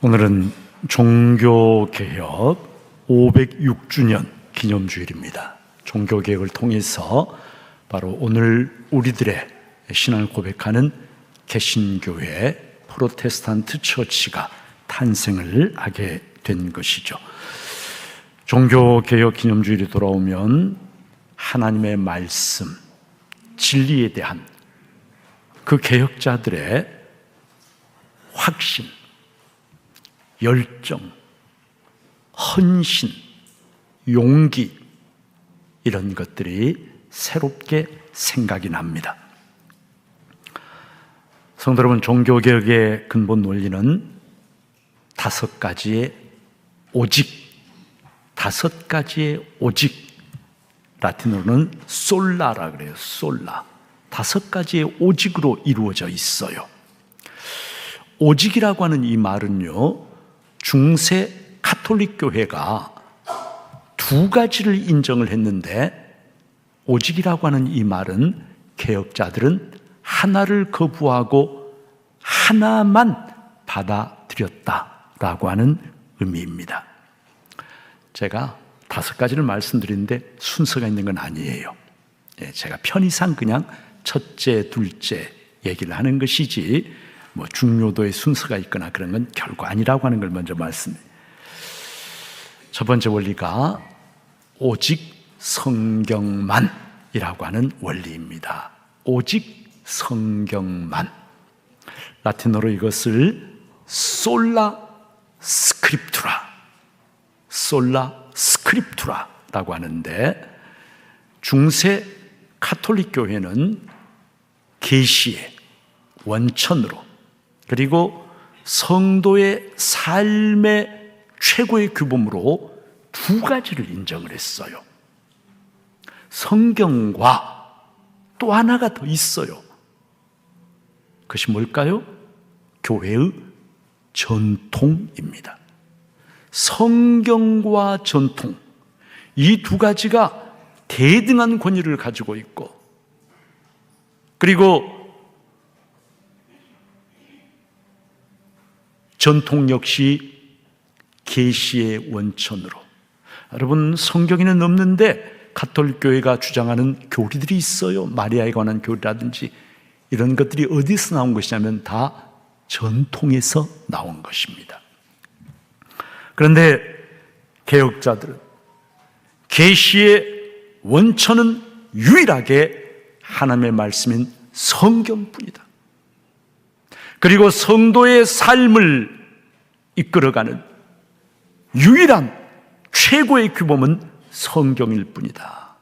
오늘은 종교개혁 506주년 기념주일입니다. 종교개혁을 통해서 바로 오늘 우리들의 신앙을 고백하는 개신교회 프로테스탄트 처치가 탄생을 하게 된 것이죠. 종교개혁 기념주일이 돌아오면 하나님의 말씀, 진리에 대한 그 개혁자들의 확신, 열정, 헌신, 용기, 이런 것들이 새롭게 생각이 납니다. 성도 여러분, 종교개혁의 근본 논리는 5가지의 오직, 5가지의 오직, 라틴어로는 솔라라 그래요. 솔라. 5가지의 오직으로 이루어져 있어요. 오직이라고 하는 이 말은요, 중세 가톨릭 교회가 2가지를 인정을 했는데, 오직이라고 하는 이 말은 개혁자들은 하나를 거부하고 하나만 받아들였다라고 하는 의미입니다. 제가 5가지를 말씀드리는데 순서가 있는 건 아니에요. 제가 편의상 그냥 첫째, 둘째 얘기를 하는 것이지 뭐 중요도의 순서가 있거나 그런 건 결코 아니라고 하는 걸 먼저 말씀드려요. 첫 번째 원리가 오직 성경만이라고 하는 원리입니다. 오직 성경만. 라틴어로 이것을 솔라 스크립투라, 솔라 스크립투라라고 하는데, 중세 가톨릭 교회는 계시의 원천으로, 그리고 성도의 삶의 최고의 규범으로 2가지를 인정을 했어요. 성경과 또 하나가 더 있어요. 그것이 뭘까요? 교회의 전통입니다. 성경과 전통, 이 2가지가 대등한 권위를 가지고 있고, 그리고 전통 역시 계시의 원천으로. 여러분, 성경에는 없는데 가톨릭 교회가 주장하는 교리들이 있어요. 마리아에 관한 교리라든지 이런 것들이 어디서 나온 것이냐면 다 전통에서 나온 것입니다. 그런데 개혁자들은 계시의 원천은 유일하게 하나님의 말씀인 성경뿐이다. 그리고 성도의 삶을 이끌어가는 유일한 최고의 규범은 성경일 뿐이다.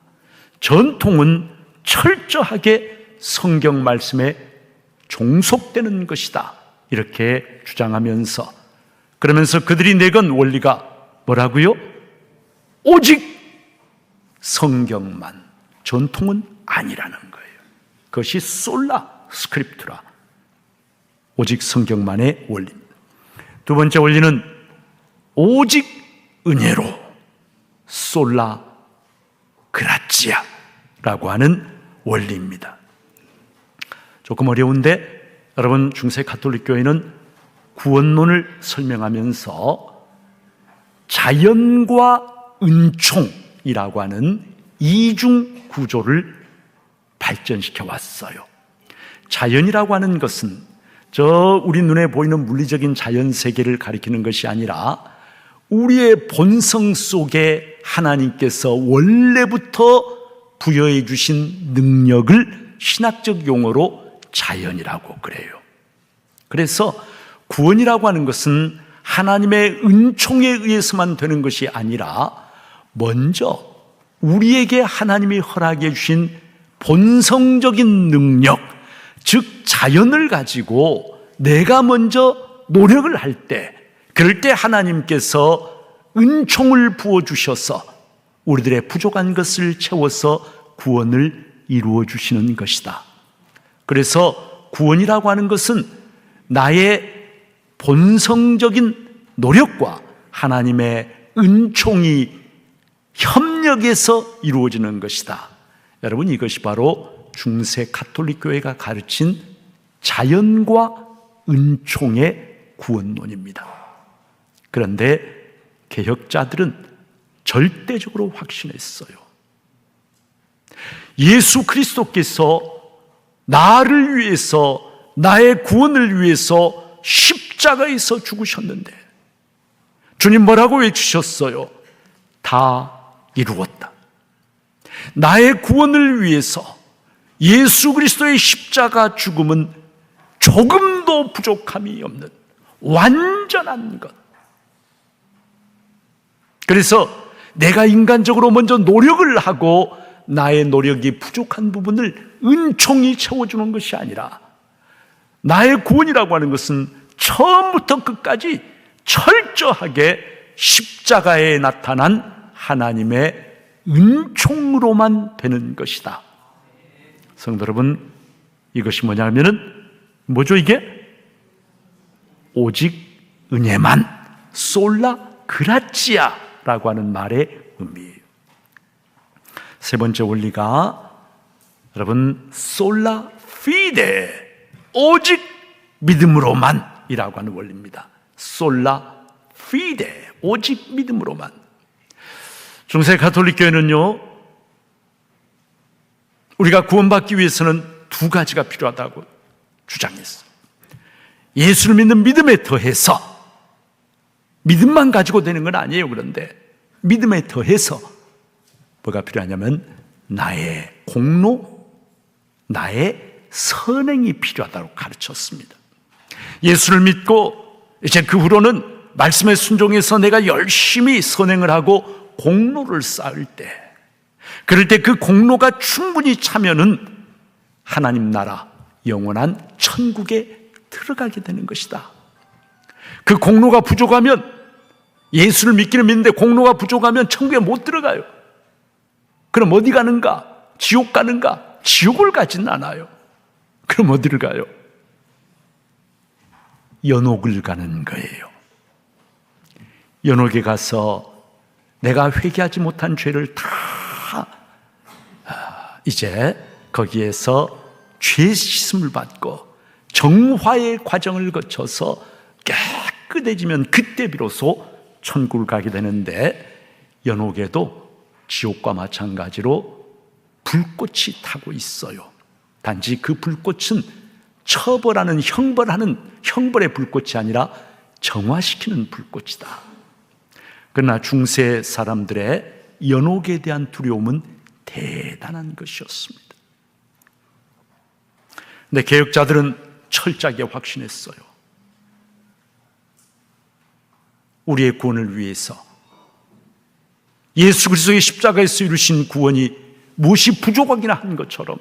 전통은 철저하게 성경 말씀에 종속되는 것이다. 이렇게 주장하면서, 그러면서 그들이 내건 원리가 뭐라고요? 오직 성경만, 전통은 아니라는 거예요. 그것이 솔라 스크립투라, 오직 성경만의 원리입니다. 2번째 원리는 오직 은혜로, 솔라 그라치아라고 하는 원리입니다. 조금 어려운데, 여러분, 중세 가톨릭 교회는 구원론을 설명하면서 자연과 은총이라고 하는 이중 구조를 발전시켜 왔어요. 자연이라고 하는 것은 우리 눈에 보이는 물리적인 자연 세계를 가리키는 것이 아니라 우리의 본성 속에 하나님께서 원래부터 부여해 주신 능력을 신학적 용어로 자연이라고 그래요. 그래서 구원이라고 하는 것은 하나님의 은총에 의해서만 되는 것이 아니라 먼저 우리에게 하나님이 허락해 주신 본성적인 능력, 즉 자연을 가지고 내가 먼저 노력을 할 때, 그럴 때 하나님께서 은총을 부어주셔서 우리들의 부족한 것을 채워서 구원을 이루어 주시는 것이다. 그래서 구원이라고 하는 것은 나의 본성적인 노력과 하나님의 은총이 협력해서 이루어지는 것이다. 여러분, 이것이 바로 중세 가톨릭 교회가 가르친 자연과 은총의 구원론입니다. 그런데 개혁자들은 절대적으로 확신했어요. 예수 그리스도께서 나를 위해서, 나의 구원을 위해서 십자가에서 죽으셨는데 주님 뭐라고 외치셨어요? 다 이루었다. 나의 구원을 위해서 예수 그리스도의 십자가 죽음은 조금도 부족함이 없는 완전한 것. 그래서 내가 인간적으로 먼저 노력을 하고 나의 노력이 부족한 부분을 은총이 채워주는 것이 아니라, 나의 구원이라고 하는 것은 처음부터 끝까지 철저하게 십자가에 나타난 하나님의 은총으로만 되는 것이다. 성도 여러분, 이것이 뭐냐면은 뭐죠 이게? 오직 은혜만, 솔라 그라치아라고 하는 말의 의미예요. 세 번째 원리가 여러분 솔라 피데, 오직 믿음으로만이라고 하는 원리입니다. 솔라 피데, 오직 믿음으로만. 중세 가톨릭 교회는요, 우리가 구원받기 위해서는 두 가지가 필요하다고 주장했어요. 예수를 믿는 믿음에 더해서, 믿음만 가지고 되는 건 아니에요. 그런데 믿음에 더해서 뭐가 필요하냐면 나의 공로, 나의 선행이 필요하다고 가르쳤습니다. 예수를 믿고 이제 그 후로는 말씀에 순종해서 내가 열심히 선행을 하고 공로를 쌓을 때, 그럴 때 그 공로가 충분히 차면은 하나님 나라 영원한 천국에 들어가게 되는 것이다. 그 공로가 부족하면, 예수를 믿기는 믿는데 공로가 부족하면 천국에 못 들어가요. 그럼 어디 가는가? 지옥 가는가? 지옥을 가지는 않아요. 그럼 어디를 가요? 연옥을 가는 거예요. 연옥에 가서 내가 회개하지 못한 죄를 다 이제 거기에서 죄 씻음을 받고 정화의 과정을 거쳐서 깨끗해지면 그때 비로소 천국을 가게 되는데, 연옥에도 지옥과 마찬가지로 불꽃이 타고 있어요. 단지 그 불꽃은 처벌하는, 형벌의 불꽃이 아니라 정화시키는 불꽃이다. 그러나 중세 사람들의 연옥에 대한 두려움은 대단한 것이었습니다. 근데 개혁자들은 철저하게 확신했어요. 우리의 구원을 위해서 예수 그리스도의 십자가에서 이루신 구원이 무엇이 부족하기나 한 것처럼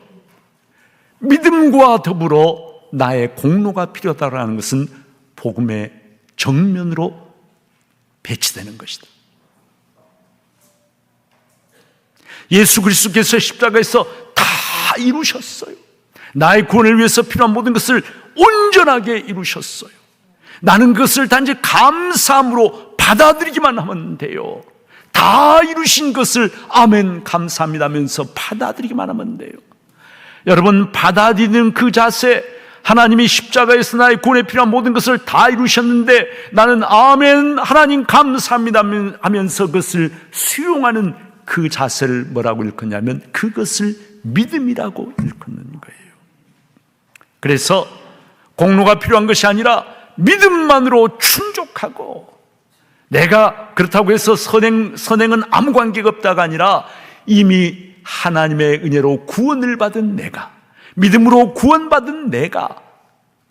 믿음과 더불어 나의 공로가 필요하다는 것은 복음의 정면으로 배치되는 것이다. 예수 그리스도께서 십자가에서 다 이루셨어요. 나의 구원을 위해서 필요한 모든 것을 온전하게 이루셨어요. 나는 그것을 단지 감사함으로 받아들이기만 하면 돼요. 다 이루신 것을 아멘 감사합니다 하면서 받아들이기만 하면 돼요. 여러분, 받아들이는 그 자세, 하나님이 십자가에서 나의 구원에 필요한 모든 것을 다 이루셨는데 나는 아멘 하나님 감사합니다 하면서 그것을 수용하는 그 자세를 뭐라고 일컫냐면 그것을 믿음이라고 일컫는 거예요. 그래서 공로가 필요한 것이 아니라 믿음만으로 충족하고, 내가 그렇다고 해서 선행은 아무 관계가 없다가 아니라 이미 하나님의 은혜로 구원을 받은 내가, 믿음으로 구원받은 내가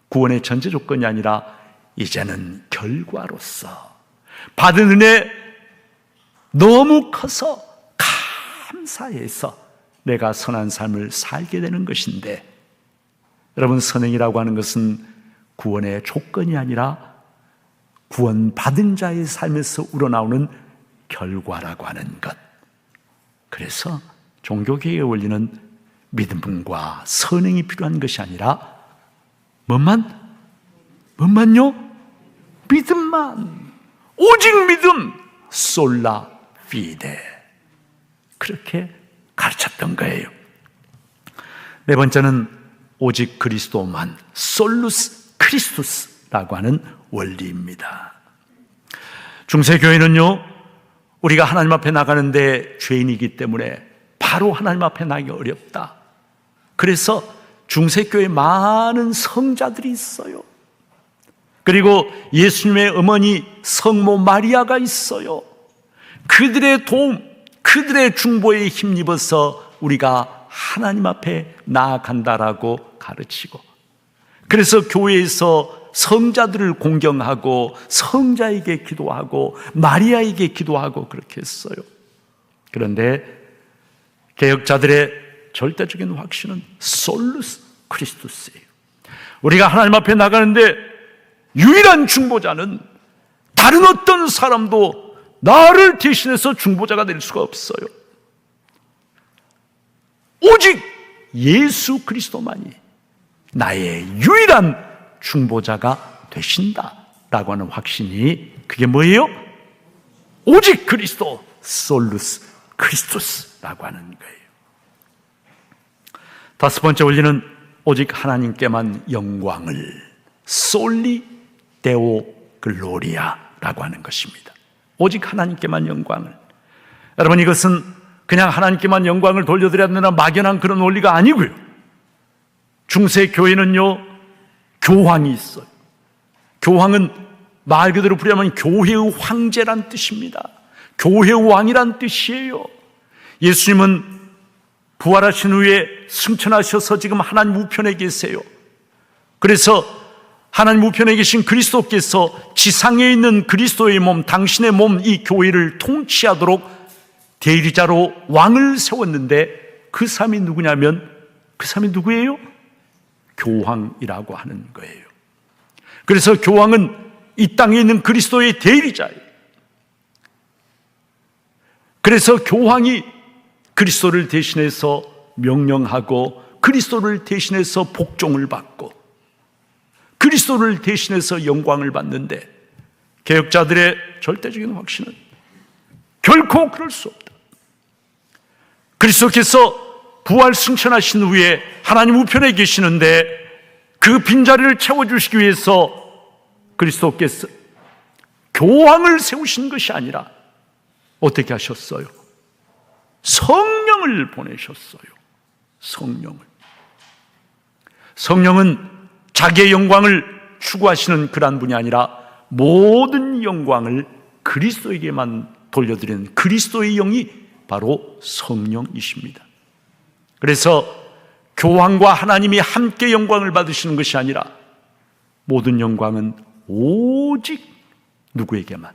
구원의 전제 조건이 아니라 이제는 결과로서 받은 은혜 너무 커서 감사해서 내가 선한 삶을 살게 되는 것인데, 여러분, 선행이라고 하는 것은 구원의 조건이 아니라 구원받은 자의 삶에서 우러나오는 결과라고 하는 것. 그래서 종교개혁의 원리는 믿음과 선행이 필요한 것이 아니라 뭐만요? 믿음만, 오직 믿음, 솔라 피데, 그렇게 가르쳤던 거예요. 네 번째는 오직 그리스도만, 솔루스 크리스투스라고 하는 원리입니다. 중세교회는요, 우리가 하나님 앞에 나가는데 죄인이기 때문에 바로 하나님 앞에 나가기 어렵다. 그래서 중세교회에 많은 성자들이 있어요. 그리고 예수님의 어머니 성모 마리아가 있어요. 그들의 도움, 그들의 중보에 힘입어서 우리가 하나님 앞에 나아간다라고 가르치고, 그래서 교회에서 성자들을 공경하고 성자에게 기도하고 마리아에게 기도하고 그렇게 했어요. 그런데 개혁자들의 절대적인 확신은 솔루스 크리스투스예요. 우리가 하나님 앞에 나가는데 유일한 중보자는 다른 어떤 사람도 나를 대신해서 중보자가 될 수가 없어요. 오직 예수 그리스도만이 나의 유일한 중보자가 되신다라고 하는 확신이, 그게 뭐예요? 오직 그리스도, 솔루스 크리스투스라고 하는 거예요. 다섯 번째 원리는 오직 하나님께만 영광을, 솔리 데오 글로리아라고 하는 것입니다. 오직 하나님께만 영광을. 여러분, 이것은 그냥 하나님께만 영광을 돌려드려야 된다는 막연한 그런 원리가 아니고요. 중세 교회는요, 교황이 있어요. 교황은 말 그대로 풀이하면 교회의 황제란 뜻입니다. 교회의 왕이란 뜻이에요. 예수님은 부활하신 후에 승천하셔서 지금 하나님 우편에 계세요. 그래서 하나님 우편에 계신 그리스도께서 지상에 있는 그리스도의 몸, 당신의 몸, 이 교회를 통치하도록 대리자로 왕을 세웠는데, 그 사람이 누구냐면, 그 사람이 누구예요? 교황이라고 하는 거예요. 그래서 교황은 이 땅에 있는 그리스도의 대리자예요. 그래서 교황이 그리스도를 대신해서 명령하고, 그리스도를 대신해서 복종을 받고, 그리스도를 대신해서 영광을 받는데, 개혁자들의 절대적인 확신은 결코 그럴 수 없다. 그리스도께서 부활 승천하신 후에 하나님 우편에 계시는데, 그 빈자리를 채워주시기 위해서 그리스도께서 교황을 세우신 것이 아니라 어떻게 하셨어요? 성령을 보내셨어요. 성령은 자기의 영광을 추구하시는 그러한 분이 아니라 모든 영광을 그리스도에게만 돌려드리는 그리스도의 영이 바로 성령이십니다. 그래서 교황과 하나님이 함께 영광을 받으시는 것이 아니라 모든 영광은 오직 누구에게만?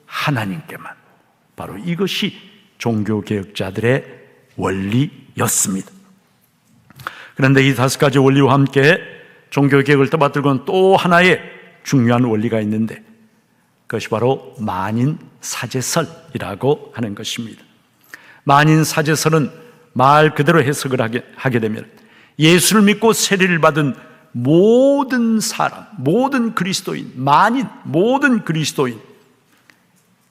하나님께만. 바로 이것이 종교개혁자들의 원리였습니다. 그런데 이 다섯 가지 원리와 함께 종교개혁을 떠받들고는 또 하나의 중요한 원리가 있는데, 그것이 바로 만인사제설이라고 하는 것입니다. 만인사제설은 말 그대로 해석을 하게 되면 예수를 믿고 세례를 받은 모든 사람, 모든 그리스도인, 모든 그리스도인,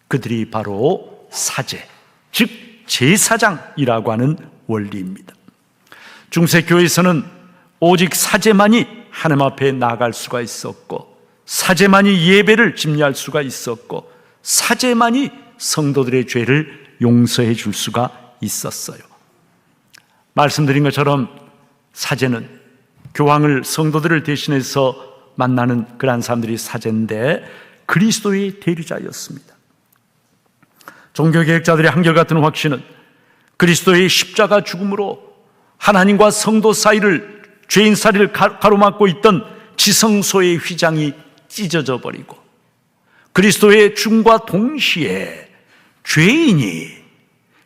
그들이 바로 사제, 즉 제사장이라고 하는 원리입니다. 중세교회에서는 오직 사제만이 하나님 앞에 나아갈 수가 있었고, 사제만이 예배를 집례할 수가 있었고, 사제만이 성도들의 죄를 용서해 줄 수가 있었어요. 말씀드린 것처럼 사제는 교황을, 성도들을 대신해서 만나는 그러한 사람들이 사제인데, 그리스도의 대리자였습니다. 종교개혁자들의 한결같은 확신은 그리스도의 십자가 죽음으로 하나님과 성도 사이를, 죄인 사이를 가로막고 있던 지성소의 휘장이 찢어져 버리고, 그리스도의 죽음과 동시에 죄인이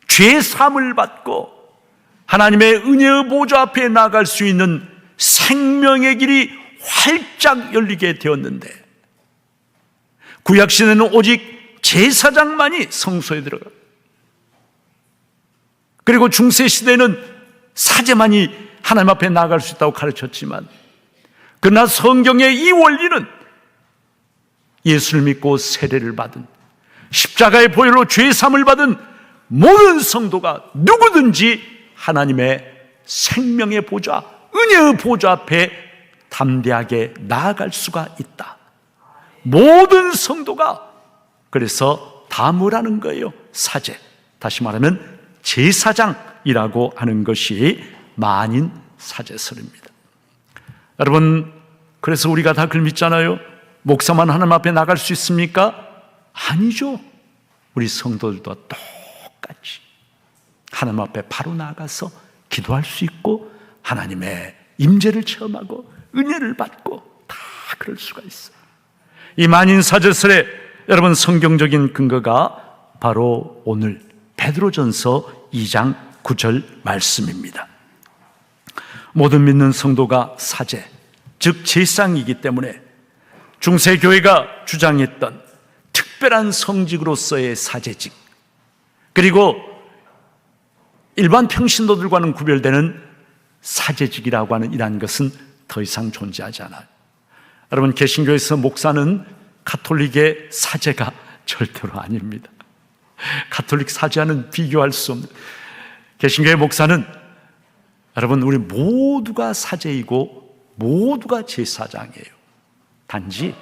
죄 사함을 받고 하나님의 은혜의 보좌 앞에 나아갈 수 있는 생명의 길이 활짝 열리게 되었는데, 구약시대는 오직 제사장만이 성소에 들어가, 그리고 중세시대는 사제만이 하나님 앞에 나아갈 수 있다고 가르쳤지만, 그러나 성경의 이 원리는 예수를 믿고 세례를 받은, 십자가의 보혈로 죄사함을 받은 모든 성도가 누구든지 하나님의 생명의 보좌, 은혜의 보좌 앞에 담대하게 나아갈 수가 있다. 모든 성도가 그래서 다 뭐라는 거예요? 사제. 다시 말하면 제사장이라고 하는 것이 만인 사제설입니다. 여러분, 그래서 우리가 다 그걸 믿잖아요. 목사만 하나님 앞에 나갈 수 있습니까? 아니죠. 우리 성도들도 똑같이 하나님 앞에 바로 나가서 기도할 수 있고 하나님의 임재를 체험하고 은혜를 받고 다 그럴 수가 있어요. 이 만인 사제설의 여러분 성경적인 근거가 바로 오늘 베드로전서 2장 9절 말씀입니다. 모든 믿는 성도가 사제, 즉 제사장이기 때문에 중세교회가 주장했던 특별한 성직으로서의 사제직, 그리고 일반 평신도들과는 구별되는 사제직이라고 하는 이러한 것은 더 이상 존재하지 않아요. 여러분, 개신교에서 목사는 가톨릭의 사제가 절대로 아닙니다. 가톨릭 사제와는 비교할 수 없는, 개신교의 목사는 여러분 우리 모두가 사제이고 모두가 제사장이에요. 단지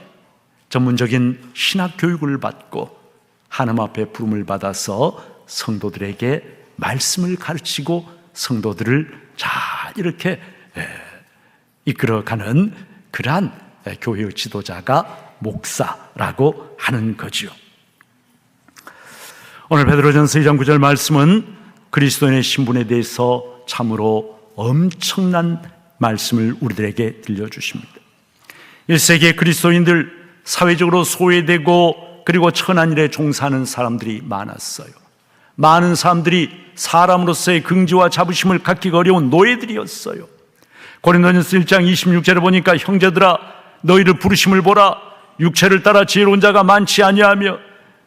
전문적인 신학 교육을 받고 하나님 앞에 부름을 받아서 성도들에게 말씀을 가르치고 성도들을 잘 이렇게 이끌어가는 그러한 교회의 지도자가 목사라고 하는 거죠. 오늘 베드로전서 2장 9절 말씀은 그리스도인의 신분에 대해서 참으로 엄청난 말씀을 우리들에게 들려주십니다. 1세기의 그리스도인들, 사회적으로 소외되고 그리고 천한 일에 종사하는 사람들이 많았어요. 많은 사람들이 사람으로서의 긍지와 자부심을 갖기가 어려운 노예들이었어요. 고린도전서 1장 26절에 보니까 형제들아 너희를 부르심을 보라. 육체를 따라 지혜로운 자가 많지 아니하며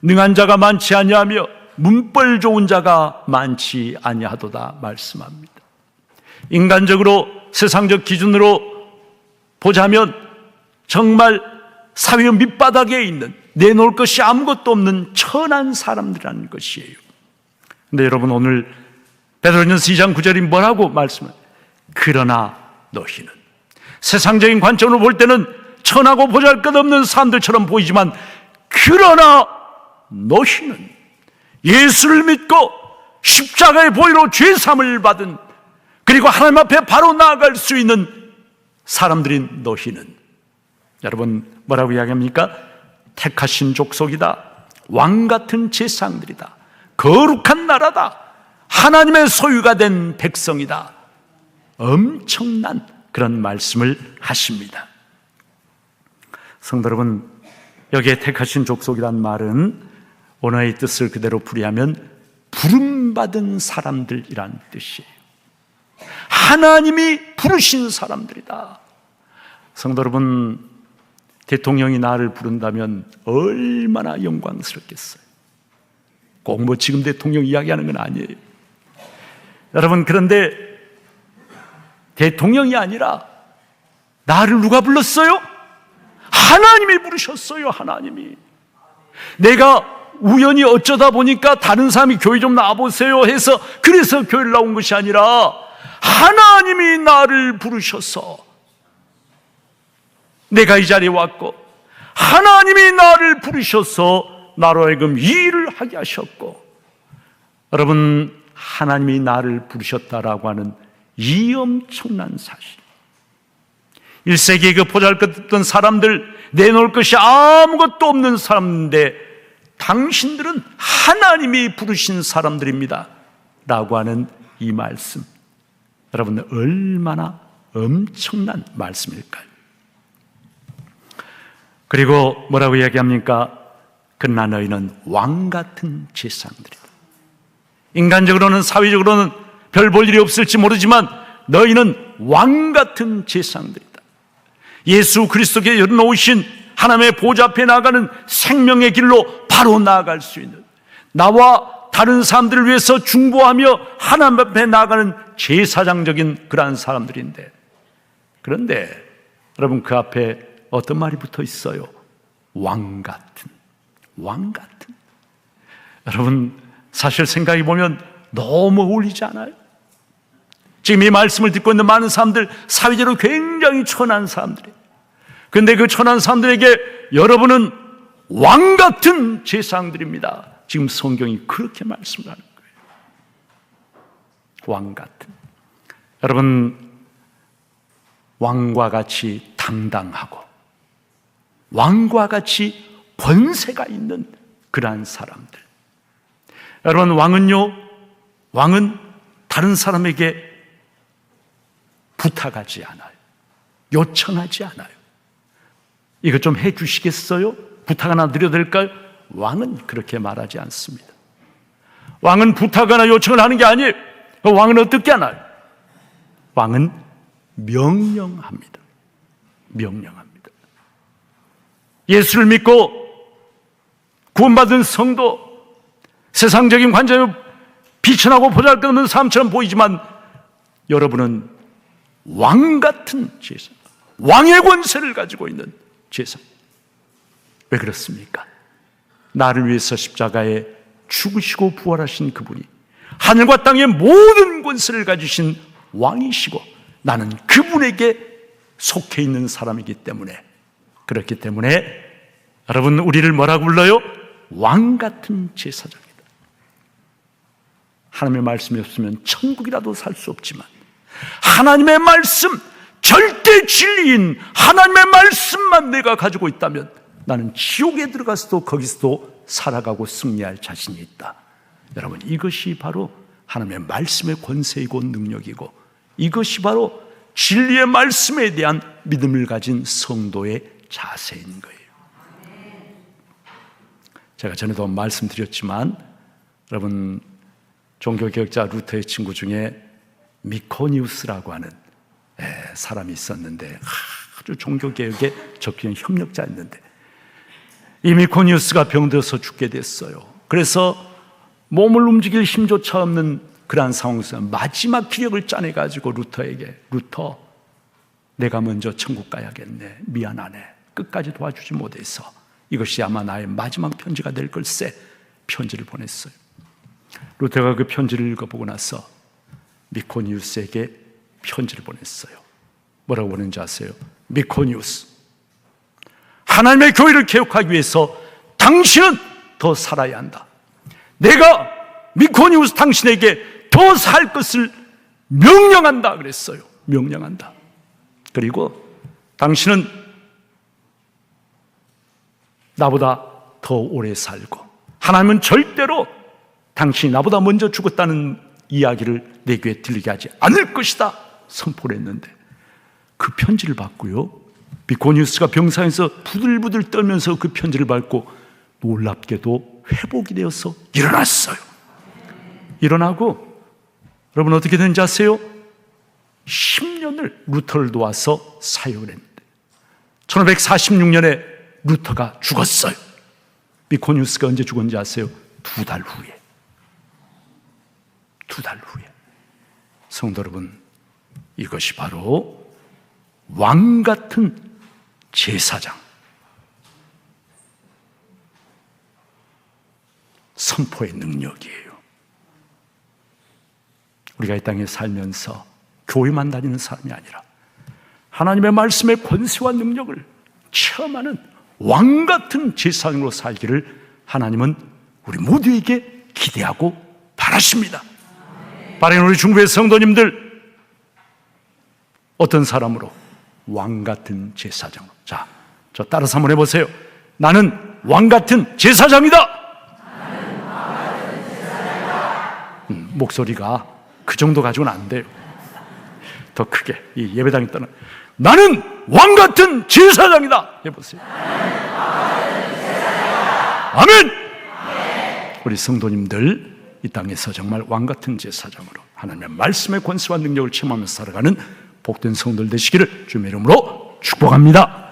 능한 자가 많지 아니하며 문벌 좋은 자가 많지 아니하도다 말씀합니다. 인간적으로 세상적 기준으로 보자면 정말 사회의 밑바닥에 있는, 내놓을 것이 아무것도 없는 천한 사람들이라는 것이에요. 근데 여러분, 오늘 베드로전서 2장 9절이 뭐라고 말씀을? 그러나 너희는, 세상적인 관점으로 볼 때는 천하고 보잘것없는 사람들처럼 보이지만 그러나 너희는 예수를 믿고 십자가의 보혈로 죄사함을 받은, 그리고 하나님 앞에 바로 나아갈 수 있는 사람들인 너희는, 여러분 뭐라고 이야기합니까? 택하신 족속이다, 왕같은 제사장들이다, 거룩한 나라다, 하나님의 소유가 된 백성이다. 엄청난 그런 말씀을 하십니다. 성도 여러분, 여기에 택하신 족속이란 말은 원어의 뜻을 그대로 풀이하면 부름받은 사람들이란 뜻이에요. 하나님이 부르신 사람들이다. 성도 여러분, 대통령이 나를 부른다면 얼마나 영광스럽겠어요. 꼭 뭐 지금 대통령 이야기하는 건 아니에요. 여러분, 그런데 대통령이 아니라 나를 누가 불렀어요? 하나님이 부르셨어요. 하나님이. 내가 우연히 어쩌다 보니까 다른 사람이 교회 좀 나와보세요 해서 그래서 교회를 나온 것이 아니라 하나님이 나를 부르셔서 내가 이 자리에 왔고, 하나님이 나를 부르셔서 나로 하여금 이 일을 하게 하셨고, 여러분, 하나님이 나를 부르셨다라고 하는 이 엄청난 사실, 1세기의 그 보잘것없던 사람들, 내놓을 것이 아무것도 없는 사람인데 당신들은 하나님이 부르신 사람들입니다 라고 하는 이 말씀, 여러분 얼마나 엄청난 말씀일까요? 그리고 뭐라고 이야기합니까? 그러나 너희는 왕같은 제사장들이다. 인간적으로는, 사회적으로는 별 볼 일이 없을지 모르지만 너희는 왕같은 제사장들이다. 예수 그리스도께 열어놓으신 하나님의 보좌 앞에 나가는 생명의 길로 바로 나아갈 수 있는, 나와 다른 사람들을 위해서 중보하며 하나님 앞에 나아가는 제사장적인 그러한 사람들인데, 그런데 여러분 그 앞에 어떤 말이 붙어 있어요? 왕같은. 왕같은. 여러분, 사실 생각해 보면 너무 어울리지 않아요? 지금 이 말씀을 듣고 있는 많은 사람들, 사회적으로 굉장히 천한 사람들이에요. 그런데 그 천한 사람들에게 여러분은 왕 같은 제사장들입니다. 지금 성경이 그렇게 말씀을 하는 거예요. 왕 같은. 여러분, 왕과 같이 당당하고 왕과 같이 권세가 있는 그러한 사람들. 여러분, 왕은 다른 사람에게 부탁하지 않아요. 요청하지 않아요. 이거 좀 해주시겠어요? 부탁 하나 드려도 될까요? 왕은 그렇게 말하지 않습니다. 왕은 부탁하거나 요청을 하는 게 아니에요. 왕은 어떻게 하나요? 왕은 명령합니다. 명령합니다. 예수를 믿고 구원받은 성도, 세상적인 관점에 비천하고 보잘것없는 사람처럼 보이지만 여러분은 왕 같은 제사, 왕의 권세를 가지고 있는 제사. 왜 그렇습니까? 나를 위해서 십자가에 죽으시고 부활하신 그분이 하늘과 땅의 모든 권세를 가지신 왕이시고 나는 그분에게 속해 있는 사람이기 때문에, 그렇기 때문에 여러분, 우리를 뭐라고 불러요? 왕 같은 제사장이다. 하나님의 말씀이 없으면 천국이라도 살 수 없지만 하나님의 말씀, 절대 진리인 하나님의 말씀만 내가 가지고 있다면 나는 지옥에 들어가서도 거기서도 살아가고 승리할 자신이 있다. 여러분, 이것이 바로 하나님의 말씀의 권세이고 능력이고, 이것이 바로 진리의 말씀에 대한 믿음을 가진 성도의 자세인 거예요. 제가 전에도 말씀드렸지만 여러분, 종교개혁자 루터의 친구 중에 미코니우스라고 하는 사람이 있었는데 아주 종교개혁에 적극적인 협력자였는데, 이 미코니우스가 병들어서 죽게 됐어요. 그래서 몸을 움직일 힘조차 없는 그러한 상황에서 마지막 기력을 짜내가지고 루터에게, 루터, 내가 먼저 천국 가야겠네, 미안하네, 끝까지 도와주지 못해서 이것이 아마 나의 마지막 편지가 될 걸세, 편지를 보냈어요. 루터가 그 편지를 읽어보고 나서 미코니우스에게 편지를 보냈어요. 뭐라고 보낸지 아세요? 미코니우스, 하나님의 교회를 개혁하기 위해서 당신은 더 살아야 한다. 내가 미코니우스 당신에게 더 살 것을 명령한다 그랬어요. 명령한다. 그리고 당신은 나보다 더 오래 살고 하나님은 절대로 당신이 나보다 먼저 죽었다는 이야기를 내 귀에 들리게 하지 않을 것이다 선포를 했는데, 그 편지를 받고요, 미코니우스가 병상에서 부들부들 떨면서 그 편지를 받고 놀랍게도 회복이 되어서 일어났어요. 일어나고 여러분 어떻게 되는지 아세요? 10년을 루터를 도와서 사역을 했는데 1546년에 루터가 죽었어요. 미코니우스가 언제 죽었는지 아세요? 2달 후에. 2달 후에. 성도 여러분, 이것이 바로 왕 같은 제사장, 선포의 능력이에요. 우리가 이 땅에 살면서 교회만 다니는 사람이 아니라 하나님의 말씀의 권세와 능력을 체험하는 왕 같은 제사장으로 살기를 하나님은 우리 모두에게 기대하고 바라십니다. 바라는 우리 중부의 성도님들, 어떤 사람으로? 왕 같은 제사장으로. 자, 저 따라서 한번 해보세요. 나는 왕 같은 제사장이다. 목소리가 그 정도 가지고는 안 돼요. 더 크게, 이 예배당에 떠나 나는 왕 같은 제사장이다 해보세요. 아멘. 우리 성도님들, 이 땅에서 정말 왕 같은 제사장으로 하나님의 말씀의 권세와 능력을 체험하면서 살아가는 복된 성도들 되시기를 주님의 이름으로 축복합니다.